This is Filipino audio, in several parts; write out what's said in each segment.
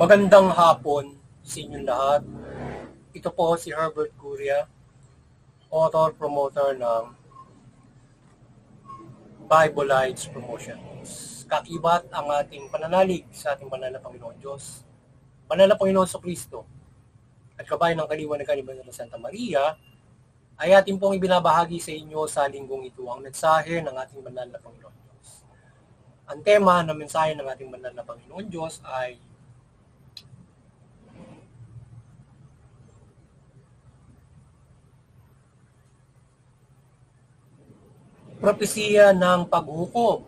Magandang hapon sa inyong lahat. Ito po si Herbert Guria, author-promoter ng Bible Lights Promotions. Kakibat ang ating pananalig sa ating banal na Panginoon Diyos, banal na Panginoon Kristo, at kabayan ng kaliwanagan ni Banal na Santa Maria, ay ating pong ibinabahagi sa inyo sa linggong ito ang mensahe ng ating banal na Panginoon Diyos. Ang tema ng mensahe ng ating banal na Panginoon Diyos ay propesiya ng paghukom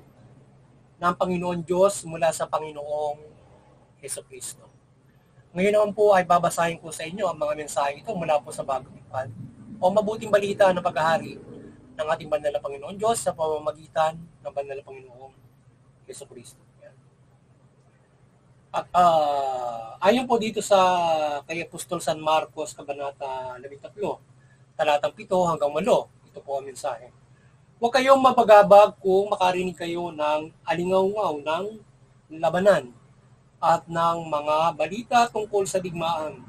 ng Panginoon Diyos mula sa Panginoong Jesucristo. Ngayon naman po ay babasahin ko sa inyo ang mga mensahe ito mula po sa Bagong Tipan o mabuting balita ng paghahari ng ating banal na Panginoon Diyos sa pamamagitan ng banal na Panginoong Jesucristo. At ayon po dito sa kay Apostol San Marcos, Kabanata 13, talatang 7 hanggang 8, ito po ang mensahe. Huwag kayong mapagabag kung makarinig kayo ng alingaw-ngaw ng labanan at ng mga balita tungkol sa digmaan.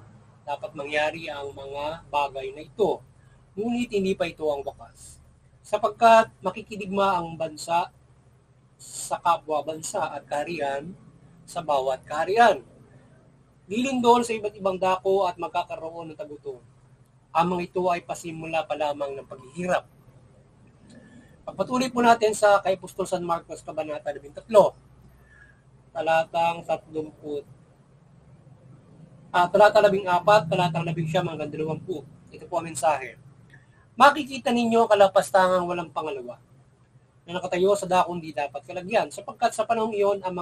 Dapat mangyari ang mga bagay na ito, ngunit hindi pa ito ang wakas. Sapagkat makikidigma ang bansa sa kapwa bansa at kaharian sa bawat kaharian. Lilindol sa iba't ibang dako at magkakaroon ng tagutom. Ang mga ito ay pasimula pa lamang ng paghihirap. Pagpatuloy po natin sa kay Apostol San Marcos, Kabanata 13, talatang 30, talata 14, talatang 19 hanggang 20. Ito po ang mensahe. Makikita ninyo ang kalapastangang walang pangalawa na nakatayo sa dakong di dapat kalagyan, sapagkat sa panahong iyon ang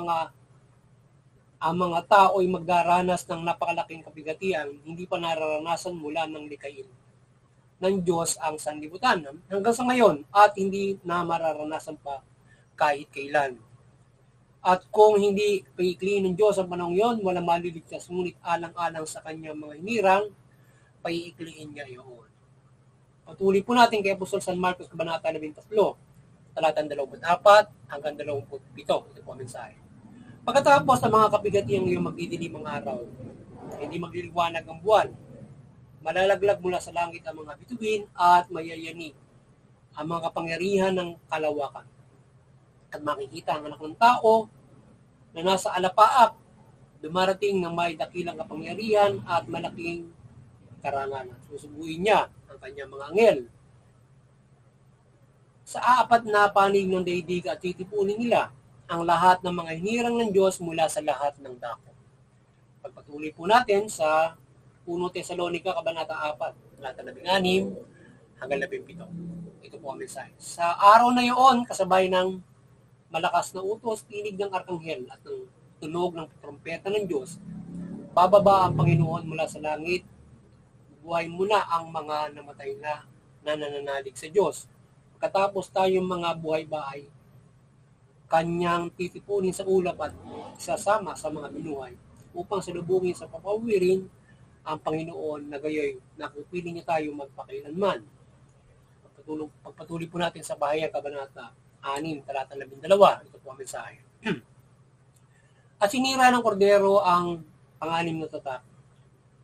mga tao ay magdaranas ng napakalaking kabigatian hindi pa nararanasan mula ng likain ng Diyos ang sanlibutan hanggang sa ngayon at hindi na mararanasan pa kahit kailan. At kung hindi paikliin ng Diyos ang panahon yon, walang maliligtas, ngunit alang-alang sa kanyang mga hinirang, paiikliin niya iyon. Patuloy po natin kay Apostol San Marcos, Kabanata 13, talatang 24 hanggang 27. Ito po ang mensahe. Pagkatapos ng mga kabigatiang iyong magdidilim ang araw, hindi magliliwanag ang buwan, malalaglag mula sa langit ang mga bituin at mayayanig ang mga kapangyarihan ng kalawakan. At makikita ang anak ng tao na nasa alapaap, dumarating ng may dakilang kapangyarihan at malaking karangalan. Susubuin niya ang kanyang mga anghel sa apat na panig ng daigdig at titipunin nila ang lahat ng mga hinirang ng Diyos mula sa lahat ng dako. Pagpatuloy po natin sa 1 Tesalonica, Kabanata 4, talata 16 hanggang 17. Ito po ang mensahe. Sa araw na iyon, kasabay ng malakas na utos, tinig ng arkanghel at ng tunog ng trompeta ng Diyos, bababa ang Panginoon mula sa langit, buhay muna ang mga namatay na nananalig sa Diyos. Pagkatapos tayong mga buhay ba ay kanyang titipunin sa ulap at sasama sa mga binuhay upang salubungin sa papawirin ang Panginoon na gayoy nakupili niya tayo magpakailanman. Pagpatuloy po natin sa bahayang Kabanata 6, talata 12. Ito po ang mensahe. At sinira ng kordero ang pang-anim na tatak.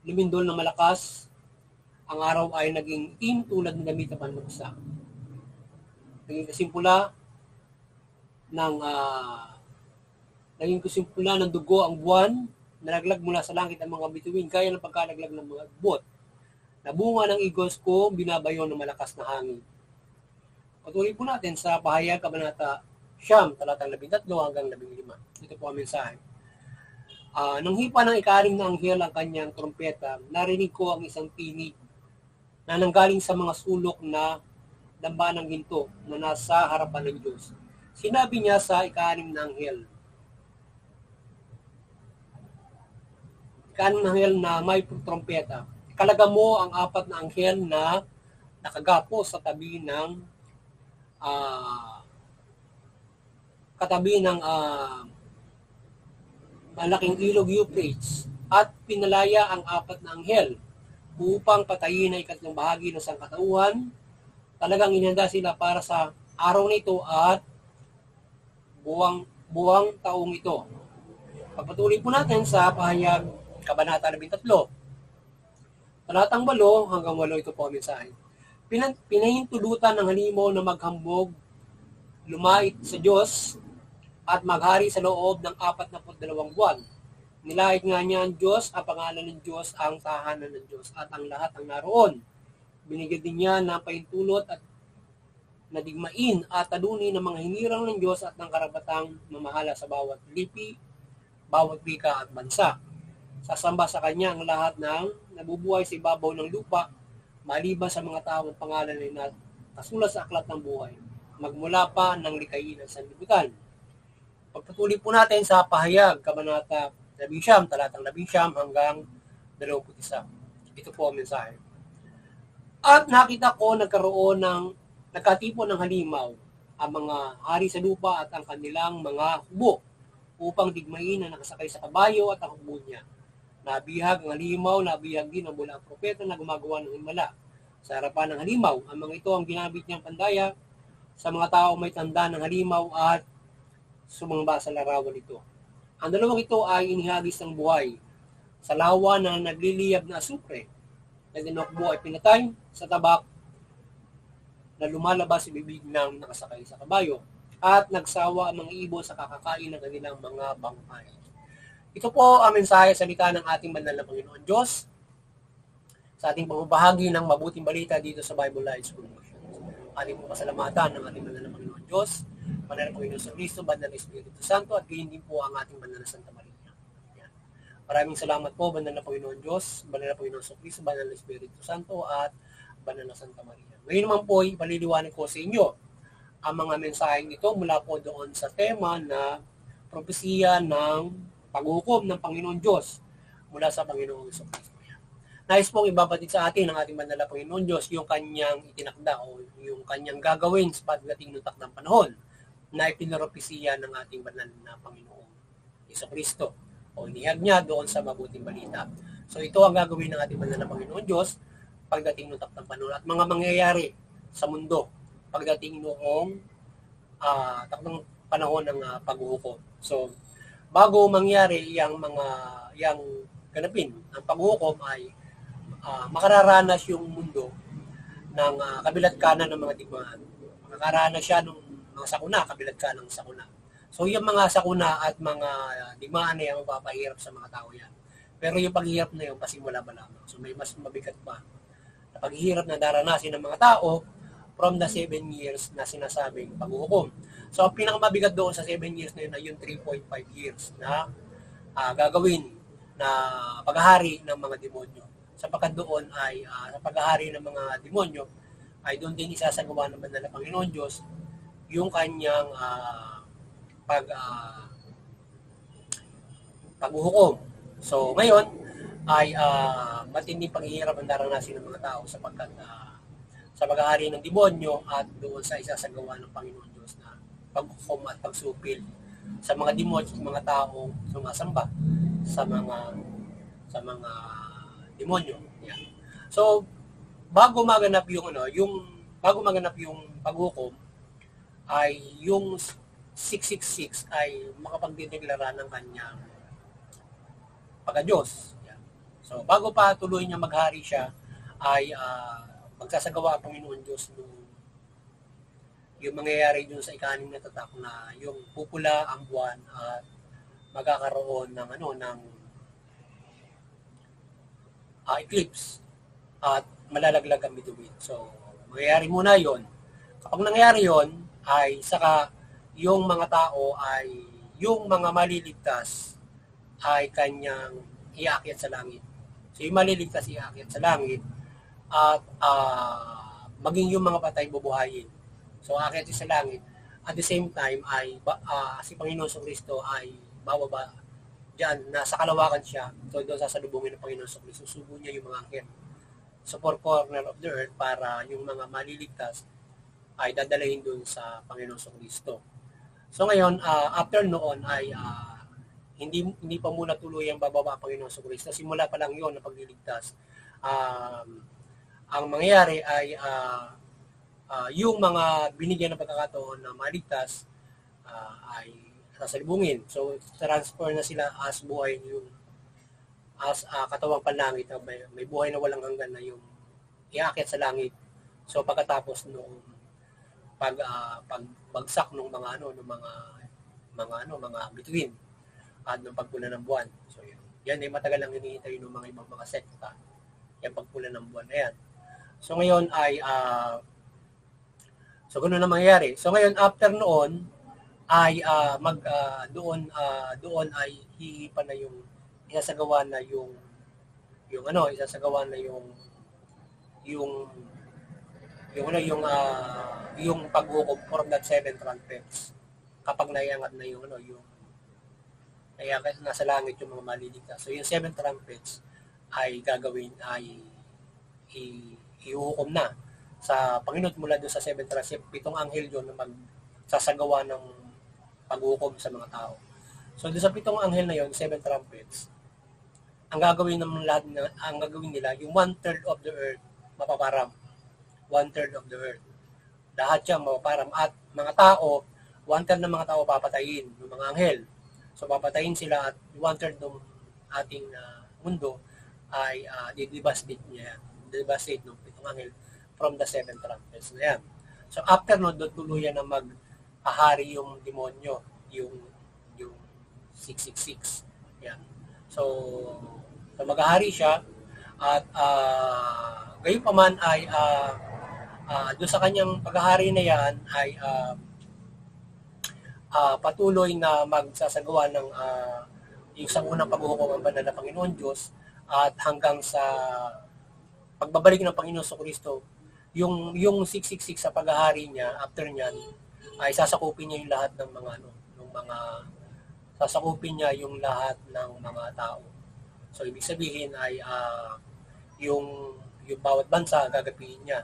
Lumindol ng malakas. Ang araw ay naging itim tulad ng damit na panluksa. Naging kasimpula ng dugo ang buwan. Nalaglag mula sa langit ang mga bituin, gaya ng pagkalaglag ng mga bot. Nabunga ng igos ko, binabayo ng malakas na hangin. Patuloy po natin sa pahayag Kabanata 9, talatang 13 hanggang 15. Ito po ang mensahe. Nang hipa ng ika-6 na anghel ang kanyang trompeta, narinig ko ang isang tinig na nanggaling sa mga sulok na damba ng ginto na nasa harapan ng Diyos. Sinabi niya sa ika-6 na anghel, anghel na may trompeta. Ikalaga mo ang apat na anghel na nakagapo sa tabi ng malaking ilog Euphrates at pinalaya ang apat na anghel upang patayin ang ikatlong bahagi ng sangkatauhan. Talagang inihanda sila para sa araw nito at buwang taong ito. Pagpatuloy po natin sa pahayag Kabanata 13, talatang 8 hanggang 8, ito po ang mensahe. Pinahintulutan ng halimaw na maghambog, lumait sa Diyos, at maghari sa loob ng 42 buwan. Nilait nga niya ang Diyos, ang pangalan ng Diyos, ang tahanan ng Diyos, at ang lahat ang naroon. Binigyan din niya ng pahintulot at nadigmain at talunin ng mga hinirang ng Diyos at ng karabatang mamahala sa bawat lipi, bawat wika at bansa. Sasamba sa kanya ang lahat ng nabubuhay sa ibabaw ng lupa, maliban sa mga taong pangalan ay nakasulat sa aklat ng buhay, magmula pa ng likayin ng sanlibutan. Pagpatuloy po natin sa pahayag Kabanata 11, talatang 11 hanggang 21. Ito po ang mensahe. At nakita ko nagkatipon ng halimaw ang mga hari sa lupa at ang kanilang mga hukbo upang digmain na nakasakay sa kabayo at ang hukbo niya. Nabihag ang halimaw, nabihag din ang mula propeta na gumagawa ng himala. Sa harapan ng halimaw, ang mga ito ang ginamit niyang pandaya sa mga tao may tanda ng halimaw at sumamba sa larawan ito. Ang dalawang ito ay inihagis ng buhay sa lawa na nagliliyab na asupre. Na dinokbo ay pinatay sa tabak na lumalabas sa bibig ng nakasakay sa kabayo at nagsawa ang mga ibon sa kakakain ng kanilang mga bangkay. Ito po ang mensahe salita ng ating banal na Panginoon Diyos sa ating pamabahagi ng mabuting balita dito sa Bible Live School. Ating po pasalamatan ng ating banal na Panginoon Diyos, banal na Panginoon sa Kristo, banal na Espiritu Santo, at gayon din po ang ating banal na Santa Maria. Yan. Maraming salamat po, banal na Panginoon Diyos, banal na Panginoon sa Kristo, banal na Espiritu Santo, at banal na Santa Maria. Ngayon naman po, ipaliliwanag ko sa inyo ang mga mensaheng ito mula po doon sa tema na propesiya ng paghukom ng Panginoon Diyos mula sa Panginoong Kristo. Nais pong ibabatid sa atin ng ating banal na Panginoon Diyos yung kanyang itinakda o yung kanyang gagawin sa pagdating ng takdang panahon na ipinropesiya ng ating banal na Panginoong Kristo o inihag niya doon sa mabuting balita. So ito ang gagawin ng ating banal na Panginoon Diyos pagdating ng takdang panahon at mga mangyayari sa mundo pagdating noong takdang panahon ng paghuhukom. So bago mangyari yang ganapin ang paghuhukom ay makararanas yung mundo ng kabilat kanan ng mga digmaan. Makakaranas siya ng mga sakuna, kabilat kanan ng sakuna. So yung mga sakuna at mga digmaan na yan mapapahirap sa mga tao yan. Pero yung paghihirap na yun, pasimula pa lamang. So may mas mabigat pa na paghihirap na daranasin ng mga tao from the 7 years na sinasabing paghuhukom. So ang pinakamabigat doon sa 7 years na yun ay yung 3.5 years na gagawin na paghahari ng mga demonyo. Sapagkat doon ay sa paghahari ng mga demonyo ay doon din isasagawa ng banal na Panginoon Diyos yung kanyang paghuhukom. So ngayon ay matinding paghihirap ang daranasin ng mga tao sapagkat sa paghahari ng demonyo at doon sa isasagawa ng Panginoon Diyos na paghukom at pagsupil sa mga demonyo at mga taong sumasamba sa mga demonyo. Yan. So bago maganap yung paghukom ay yung 666 ay makapagdedeklara ng kanyang pagka-Diyos. Yan. So bago pa tuloy niya maghari siya ay magsasagawa ang Panginoon Diyos yung mangyayari dun sa ika-6 na tatak na yung pupula ang buwan at magkakaroon ng eclipse at malalaglag ang bituin. So, mangyayari muna yon. Kapag nangyari yon, ay saka yung mga tao ay, yung mga maliligtas ay kanyang iakyat sa langit. So, yung maliligtas iakyat sa langit at maging yung mga patay bubuhayin. So, aakyat sa langit. At the same time ay si Panginoon Kristo ay bababa diyan, nasa kalawakan siya. So doon sasalubungin ng Panginoon sa Kristo. Susubo niya yung mga anghel sa four corner of the earth para yung mga maliligtas ay dadalhin doon sa Panginoon sa Kristo. So ngayon, after noon ay hindi pa muna tuloy ang bababa ang Panginoon sa Kristo. Simula pa lang yon na pagliligtas. Ang mangyayari ay yung mga binigyan ng pagkakataon na maligtas ay sasalubungin. So, transfer na sila as buhay yung as katawang panlangit na may buhay na walang hanggan na yung iaakit sa langit. So, pagkatapos nung pagbagsak ng mga bituin at ng pagpula ng buwan. So, yan ay matagal lang hinihintay ng mga ibang mga sekta. Yung pagpula ng buwan na yan. So, ngayon ay so, ganoon na mangyayari. So, ngayon, after noon, ay doon ay hihipan na yung isasagawa na yung paghukom from that 7 trumpets kapag naiangat na yung naiangat nasa langit yung mga maliligtas. So yung 7 trumpets ay gagawin ay ihuhukom na sa Panginoon mula doon sa 7 trumpets. 7 anghel yun na magsasagawa ng paghukom sa mga tao. So doon sa 7 anghel na yon, 7 trumpets, ang gagawin nila, yung 1/3 of the earth mapaparam. 1/3 of the earth. Lahat siya mapaparam. At mga tao, 1/3 ng mga tao papatayin, yung mga anghel. So papatayin sila at 1/3 ng ating mundo ay didebastate niya. Didebastate ng 7 anghel from the 7 trumpets na yan. So after nun, doon tuluyan na maghahari yung demonyo, yung 666. Yan. So maghahari siya at gayon pa man ay doon sa kanyang paghahari na yan ay patuloy na magsasagawa ng yung sa unang paghuhukom ng banal na Panginoon Diyos at hanggang sa pagbabalik ng Panginoon sa Kristo, yung 666 sa paghahari niya, after niyan, ay sasakupin niya yung lahat ng sasakupin niya yung lahat ng mga tao. So, ibig sabihin ay yung bawat bansa gagapihin niya.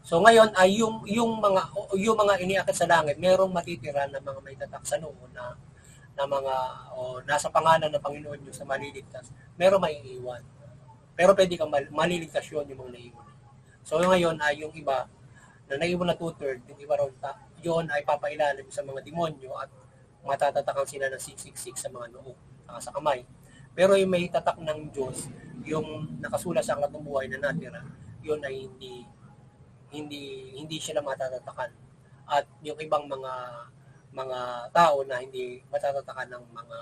So, ngayon ay yung mga iniakit sa langit, merong matitira na mga may tatak sa noon na mga nasa pangalan ng Panginoon Diyos sa maliligtas. Merong maiiwan. Pero pwede kang maliligtas yun yung mga naiiwan. So, ngayon ay yung iba na naiiwan na 2/3, yung iba ron, yun ay papailalim sa mga demonyo at matatatakan sila ng 666 sa mga noo, sa kamay. Pero yung may tatak ng Diyos, yung nakasulat sa aklat ng buhay na natira, yun ay hindi sila matatatakan. At yung ibang mga tao na hindi matatatakan ng mga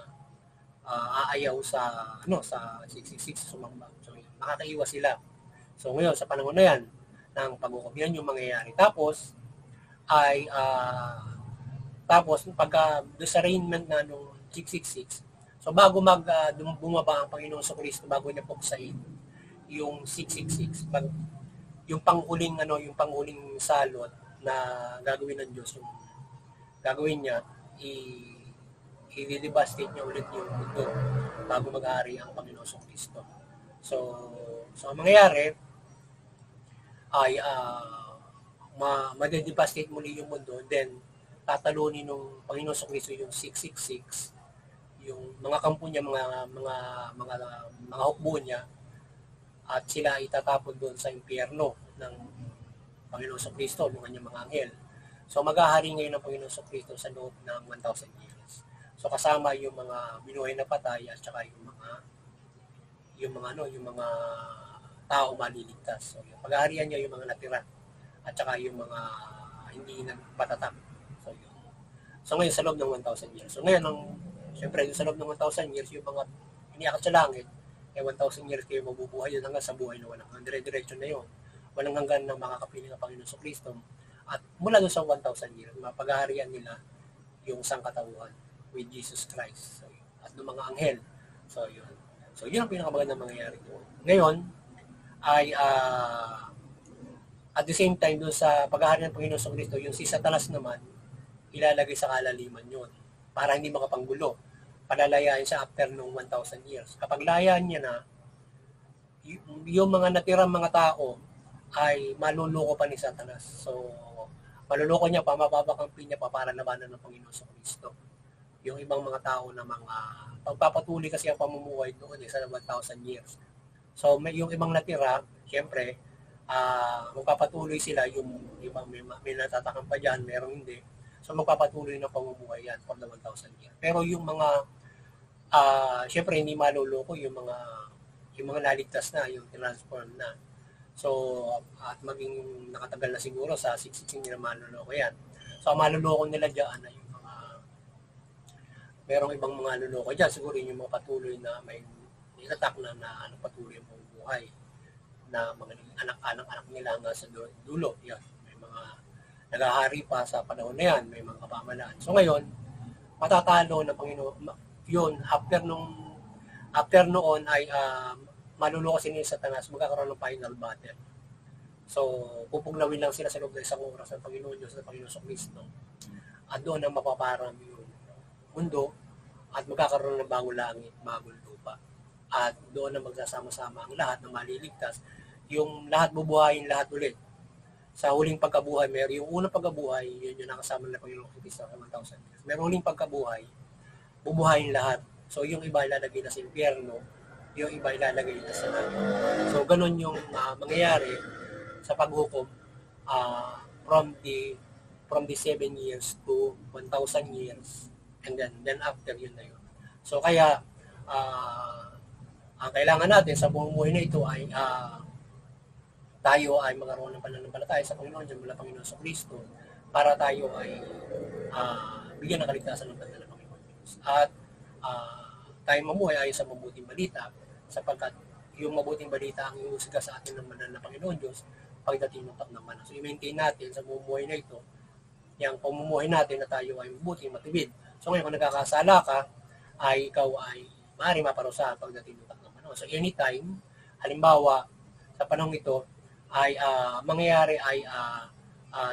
aayaw sa 666 sumamba. So makakaiwas sila. So ngayon sa panahon na yan ng paghukom, yan yung mangyayari. Tapos pagka doon sa arraignment na nung 666, so bago bumaba ang Panginoon sa Kristo, bago niya puksain yung 666, yung panghuling salot na gagawin ng Diyos, yung gagawin niya, i-devastate niya ulit yung mundo bago mag-hari ang Panginoon sa Kristo. So ang mangyayari ay ma-devastate muli yung mundo, then tatalunin ng Panginoon sa Kristo yung 666, yung mga kampo niya, mga hukbo niya, at sila itatapon doon sa impyerno ng Panginoon sa Kristo, ng kanyang mga anghel. So maghahari ngayon ng Panginoon sa Kristo sa loob ng 1,000 years. So kasama yung mga binuhay na patay at saka yung mga tao maliligtas. So yung paghaharian niya yung mga natira at saka yung mga hindi nagpatatak. So ngayon sa loob ng 1,000 years. So ngayon siyempre sa loob ng 1,000 years yung mga iniakyat sa langit, 1,000 years kayo mabubuhay yun hanggang sa buhay na walang hanggan. Dire-diretso na yun. Walang hanggan na makakapiling ang Panginoon sa Kristo. At mula doon sa 1,000 years, mapaghaharian nila yung sangkatauhan with Jesus Christ. So, at ng mga anghel. So yun ang pinakamagandang mangyayari doon. Ngayon, ay at the same time doon sa paghaharian ng Panginoon sa Kristo, yung si Satanas naman, ilalagay sa kalaliman yun para hindi makapanggulo. Palalayain siya after nung 1,000 years. Kapag layaan niya na, yung mga natirang mga tao ay maluloko pa ni Satanas. So, maluloko niya pa, mapapakampi niya pa para labanan ng Panginoon sa Kristo. Yung ibang mga tao na pagpapatuloy kasi ang pamumuhay doon sa 1,000 years. So, yung ibang natira, siyempre, magpapatuloy sila, yung ibang may natatakan pa dyan, merong hindi. So, So magpapatuloy na pamumuhay yan for the 1,000 years. Pero yung mga, syempre hindi maluloko yung mga naligtas na, yung transform na. So, at maging nakatagal na siguro sa 616 nila maluloko yan. So, ang maluloko nila dyan ay yung merong ibang mga luloko dyan, siguro yung mga patuloy na may inatak na patuloy ang buhay na mga anak-anak nila hanggang sa dulo. Yan. May mga naghahari pa sa panahon na yan, may mga kapamalaan. So ngayon, matatalo ng Panginoon, yun, after noon ay maluloko sila sa Satanas, magkakaroon ng final battle. So, pupugnawin lang sila sa loob ng isang oras ng Panginoon Diyos at Panginoon sa Kristo. At doon ang mapaparami yung mundo at magkakaroon ng bagong langit, bagong lupa. At doon ang magsasama-sama ang lahat na maliligtas. Yung lahat bubuhayin lahat ulit. Sa huling pagkabuhay, meron yung unang pagkabuhay, yun yung nakasama na Panginoon Kristo sa 1,000 years. Meron huling pagkabuhay, bubuhayin lahat. So yung iba ilalagay na sa impyerno, yung iba ilalagay na sa langit. So ganun yung mangyayari sa paghukom from the 7 years to 1,000 years. And then after yun na yun. So kaya ang kailangan natin sa buong buhay na ito ay tayo ay magkaroon ng pananampalataya sa Panginoon Diyos mula Panginoon sa Kristo para tayo ay bigyan ng kaligtasan ng banal na Panginoon Diyos. At tayo mamuhay ayon sa mabuting balita sapagkat yung mabuting balita ang iusga sa atin ng banal na Panginoon Diyos pagdating ng taknaman. So i-maintain natin sa bumuhay na ito yung pamumuhay natin na tayo ay mabuti, matibid. So ngayon kung nagkakasala ka, ay ikaw ay maaaring maparusahan pagdating ng taknaman. So anytime, halimbawa, sa panahon ito, ay mangyayari ay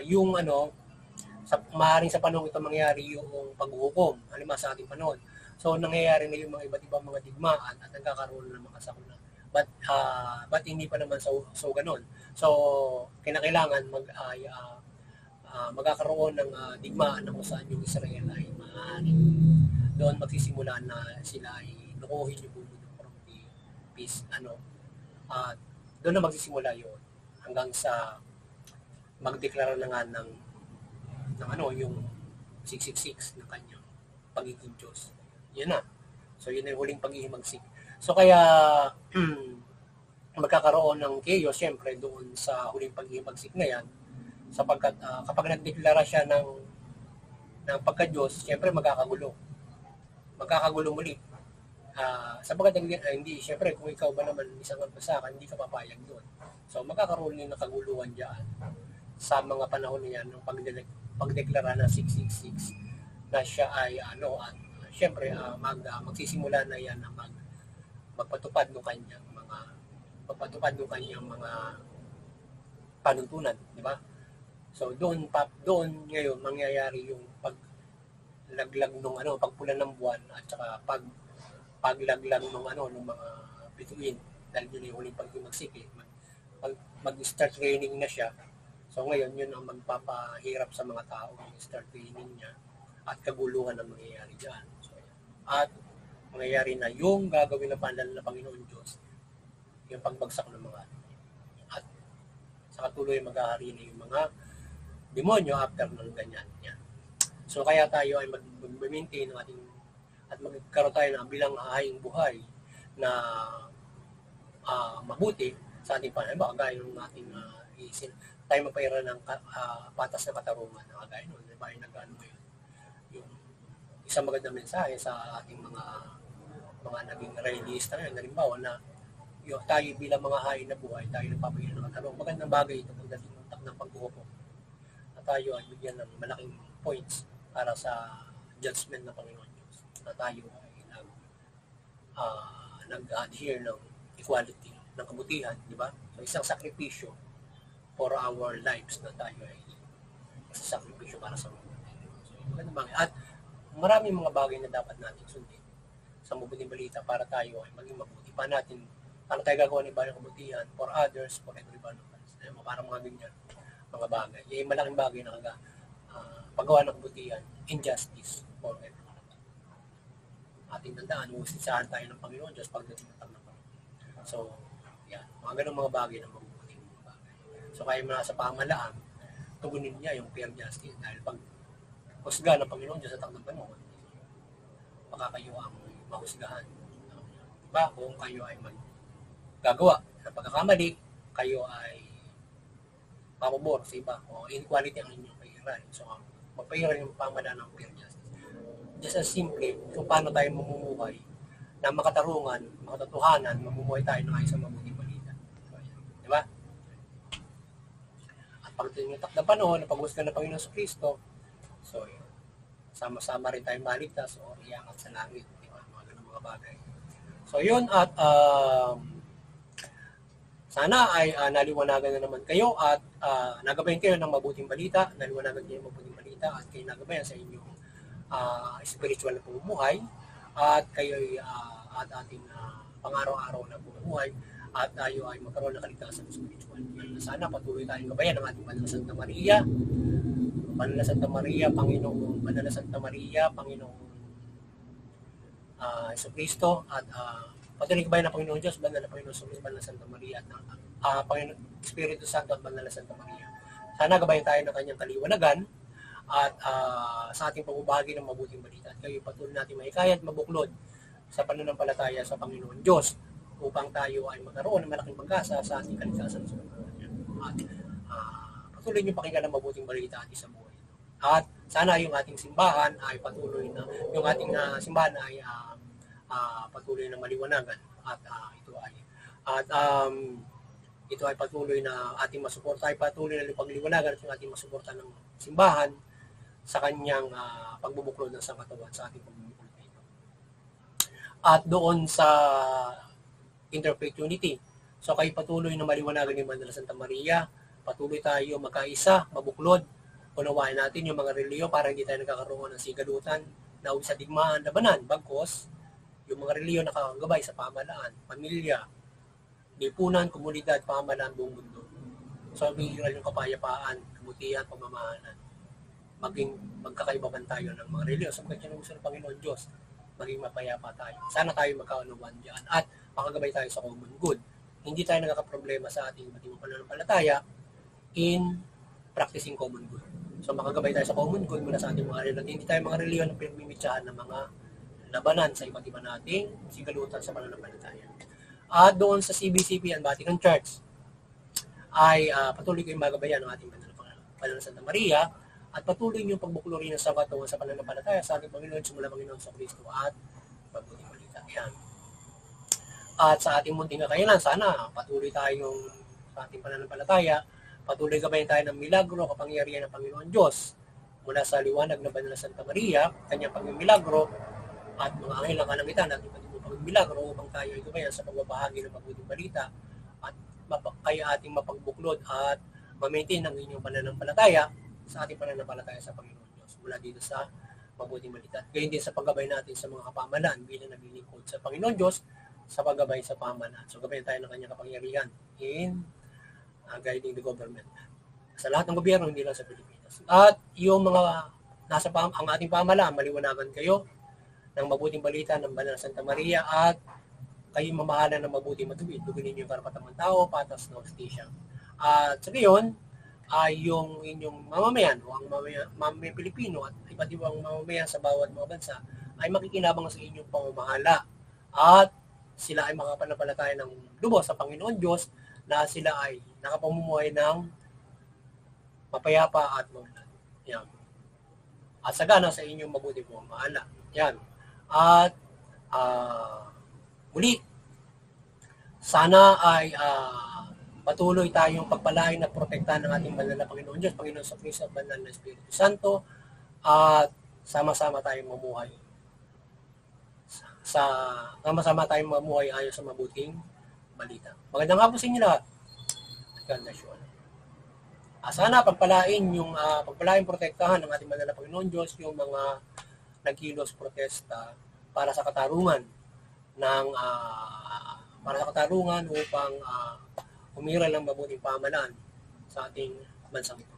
yung maaaring sa panahon ito mangyayari yung paghuhukom, halimbawa sa ating panahon. So nangyayari na yung mga iba't ibang mga digmaan at nagkakaroon ng mga sakuna. But hindi pa naman so ganun. So kinakailangan magkakaroon ng digmaan na kung saan yung Israel ay maaaring doon magsisimula na sila ay lukuhin yung bulo from the peace, at doon na magsisimula yun hanggang sa magdeklara na nga ng yung 666 ng kanyang pagiging Diyos. Yan na. So yun ay huling paghihimagsik. So kaya magkakaroon ng chaos syempre doon sa huling paghihimagsik na yan sapagkat kapag nagdeklara siya ng pagka-Diyos, syempre magkakagulo muli. Sapagkat hindi, syempre kung ikaw ba naman isang magbasaka, hindi ka papayag doon. So magkakaroon din ng kaguluhan diyan sa mga panahon niyan ng pagdeklara ng 666 na siya ay syempre magsisimula na yan na magpatupad ng kanyang mga panuntunan, di ba? So doon ngayon mangyayari yung paglaglag ng pagpula ng buwan at saka paglaglag ng mga bituin dahil yun yung huling paghimagsik mag-start training na siya. So ngayon yun ang magpapahirap sa mga tao, mag-start training niya at kaguluhan ang mangyayari diyan. So, at mangyayari na yung gagawin ng panal na Panginoon Diyos, yung pagbagsak ng mga at sa katuloy maghahari na yung mga demonyo after ng ganyan. Yan. So kaya tayo ay mag-maintain ng ating at magkaroon tayo ng bilang hahayang buhay na mabuti sa ating panahon. Kagaya ng ating tayo magpaira ng patas na katarungan. Kagaya nun, diba yung nag-ano ngayon. Yung isang magandang mensahe sa ating mga naging realista ngayon. Halimbawa na tayo bilang mga hain na buhay, tayo nagpapaira ng katarungan. Magandang bagay ito pagdating ng paghuhukom. Tayo ay bigyan ng malaking points para sa judgment ng Panginoon Diyos. Na tayo ay nag-adhere ng equality, ng kabutihan, di ba? So isang sakripisyo for our lives na tayo ay sakripisyo para sa mga. So magandang bagay. At maraming mga bagay na dapat natin sundin sa mabuting balita para tayo ay maging mabuti. Para tayo gagawa ng iba ng kabutihan for others, for everyone of us. Parang mga ganyan mga bagay. Yung malaking bagay na paggawa ng kabutihan, injustice for everyone. Ating tandaan, usisahan tayo ng Panginoon Diyos pagdating ng Panginoon. So, yan. Mga ganun mga bagay na mabubuting mga bagay. So, kaya mo na sa pamahalaan, tugunin niya yung fair justice. Dahil pag husga ng Panginoon Diyos sa takdang panahon, baka kayo ang mahusgahan. Diba? Kung kayo ay maggagawa ng pagkakamali, kayo ay mapabor sa iba o inequality ang inyong pagiran. So, magpagiran yung pamalaan ng fair justice. Just as simple kung paano tayo mamumuhay na makatarungan, makatotohanan, mamumuhay tayo ng ayos sa mabuting balita. So, diba? At pagdating ng takdang panahon, na paghusga ng Panginoon sa Kristo, so, sama-sama rin tayong maligtas o iangat sa langit. Diba? Mga ganun mga bagay. So, yun at sana ay naliwanagan na naman kayo at nagabayan kayo ng mabuting balita, naliwanagan kayo ng mabuting balita at kayo nagabayan sa inyong spiritual na pamumuhay at kayo at ating pang-araw-araw na pamumuhay at tayo ay magkaroon ng kaligtasan spiritual. Sana patuloy tayong gabayan ng ating Banal na Santa Maria, Banal na Santa Maria, Panginoong Banal na Santa Maria, Panginoong Jesucristo at patuloy gabayan ng Panginoon Diyos, Banal na Panginoon Jesucristo, Banal na Santa Maria at Panginoon Espiritu Santo at Banal na Santa Maria. Sana gabayan tayo ng kanyang kaliwanagan at sa ating pagbabahagi ng mabuting balita. At kayo patuloy natin mahikayat, mabuklod sa pananampalataya sa Panginoon Diyos upang tayo ay magkaroon ng malaking pag-asa sa ating kaligtasan sa Panginoon. At patuloy niyo pakinggan ng mabuting balita at isang buhay. At sana yung ating simbahan ay patuloy na, yung ating simbahan ay patuloy na maliwanagan at ito ay patuloy na ating masuporta, ay patuloy na pagliwanagan at yung ating masuporta ng simbahan sa kanyang pagbubuklod ng sangkatawan sa ating pagbubuklod nito. At doon sa Interfaith Unity, so kayo patuloy na maliwanagan ni Banal na Santa Maria, patuloy tayo magkaisa, mabuklod, unawain natin yung mga relihiyon para hindi tayo nagkakaroon ng sigalutan na sa digmaan labanan, bagkos yung mga relihiyon nakakagabay sa pamahalaan, pamilya, lipunan, komunidad, pamahalaan, buong mundo. So, bihira yung kapayapaan, kabutihan, pamamahalan. Magkakaibaban tayo ng mga relihiyon. Sapagkat yun ang gusto ng Panginoon Diyos, maging mapayapa tayo. Sana tayo magkaunawan diyan at makagabay tayo sa common good. Hindi tayo nagkakaproblema sa ating matimang pananampalataya in practicing common good. So, makagabay tayo sa common good mula sa ating mga relihiyon. Hindi tayo mga relihiyon na pinagmimitsahan ng mga labanan sa iba't iba nating sigalutan sa pananampalataya. At doon sa CBCP and Vatican Church ay patuloy kayong magabayan ng ating Banal na Santa Maria at patuloy niyong pagbuklori ng sabato sa pananampalataya sa ating Panginoon, sumula Panginoon sa Kristo at mabuting balita. Yan. At sa ating munting kakayanan, sana patuloy tayong sa ating pananampalataya, patuloy gabayan tayo ng milagro, kapangyarihan ng Panginoon Diyos mula sa liwanag ng Banal na Santa Maria, kanyang pagmimilagro at mga anghel ng kalangitan at iba't ibang pagmimilagro upang tayo ay gabayan sa pagbabahagi ng mabuting balita at kayo ating mapagbuklod at ma-maintain ang inyong pananampalataya sa ating pananampalataya sa Panginoon Diyos mula dito sa mabuting balita. Gayon din sa paggabay natin sa mga kapamahalaan bilang naglilingkod sa Panginoon Diyos sa paggabay sa pamahalaan. So gabayan tayo ng kanyang kapangyarihan in guiding the government. Sa lahat ng gobyerno, hindi lang sa Pilipinas. At yung mga ang ating pamahalaan, maliwanagan kayo ng mabuting balita ng Banal na Santa Maria at kayo mamahalan ng mabuting matuwid. Tugunin niyo yung karapatang ng tao, patas na hustisya. At sa gayon, ay yung inyong mamamayan o ang mamamayang Pilipino at iba't ibang mamamayan sa bawat mga bansa ay makikinabang sa inyong pamamahala at sila ay makapanampalataya ng lubos sa Panginoon Diyos na sila ay nakapamumuhay ng mapayapa at maunlad. Yan. At sagana sa inyong mabuting pamamahala. Yan. At muli, sana ay patuloy tayong pagpalain at protektahan ng ating banal na Panginoon Diyos, Panginoon sa Kristo at banal na Espiritu Santo at sama-sama tayong mamuhay ayon sa mabuting balita. Magandang hapon sa inyo lahat. God bless you all. Sana pagpalain protektahan ng ating banal na Panginoon Diyos yung mga nagkilos protesta para sa katarungan upang umiral ng mabuting pamahalaan sa ating bansang ito.